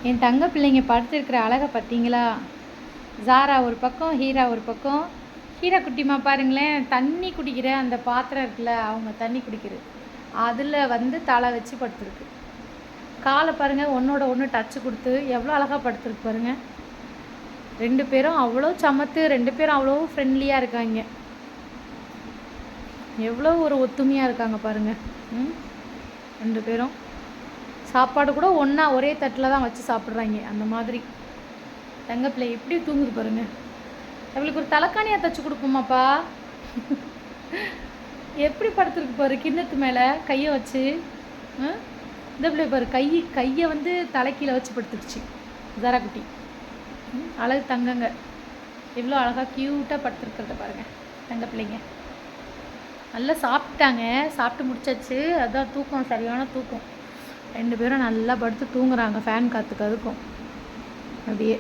என் தங்க பிள்ளைங்க படுத்துருக்கிற அழகை பார்த்தீங்களா? ஜாரா ஒரு பக்கம், ஹீரா ஒரு பக்கம். ஹீரா குட்டிமா பாருங்களேன், தண்ணி குடிக்கிற அந்த பாத்திரம் இருக்குல்ல, அவங்க தண்ணி குடிக்கிறது, அதில் தலை வச்சு படுத்துருக்கு. காலை பாருங்கள், ஒன்றோட ஒன்று டச்சு கொடுத்து எவ்வளோ அழகாக படுத்துருக்கு பாருங்கள். 2 பேரும் அவ்வளோ சமத்து, 2 பேரும் அவ்வளோ ஃப்ரெண்ட்லியாக இருக்காங்க. எவ்வளோ ஒரு ஒத்துமையாக இருக்காங்க பாருங்கள். 2 பேரும் சாப்பாடு கூட ஒன்றா ஒரே தட்டில் தான் வச்சு சாப்பிட்றாங்க. அந்த மாதிரி தங்கப்பிள்ளை எப்படி தூங்குது பாருங்கள். அவளுக்கு ஒரு தலைக்காணியாக தைச்சி கொடுப்போமாப்பா. எப்படி படுத்துருக்கு பாரு, கிண்ணத்து மேலே கையை வச்சு. இந்த பிள்ளை பாரு, கையை தலைக்கீழே வச்சு படுத்துருச்சு ஜாரா குட்டி. அழகு தங்கங்க, எவ்வளோ அழகாக க்யூட்டாக படுத்துருக்கிறத பாருங்கள். தங்க பிள்ளைங்க நல்லா சாப்பிட்டாங்க, சாப்பிட்டு முடிச்சாச்சு. அதுதான் தூக்கம், சரியான தூக்கம். 2 பேரும் நல்லா படுத்து தூங்குறாங்க, ஃபேன் காற்றுக்கு அதுக்கும் அப்படியே.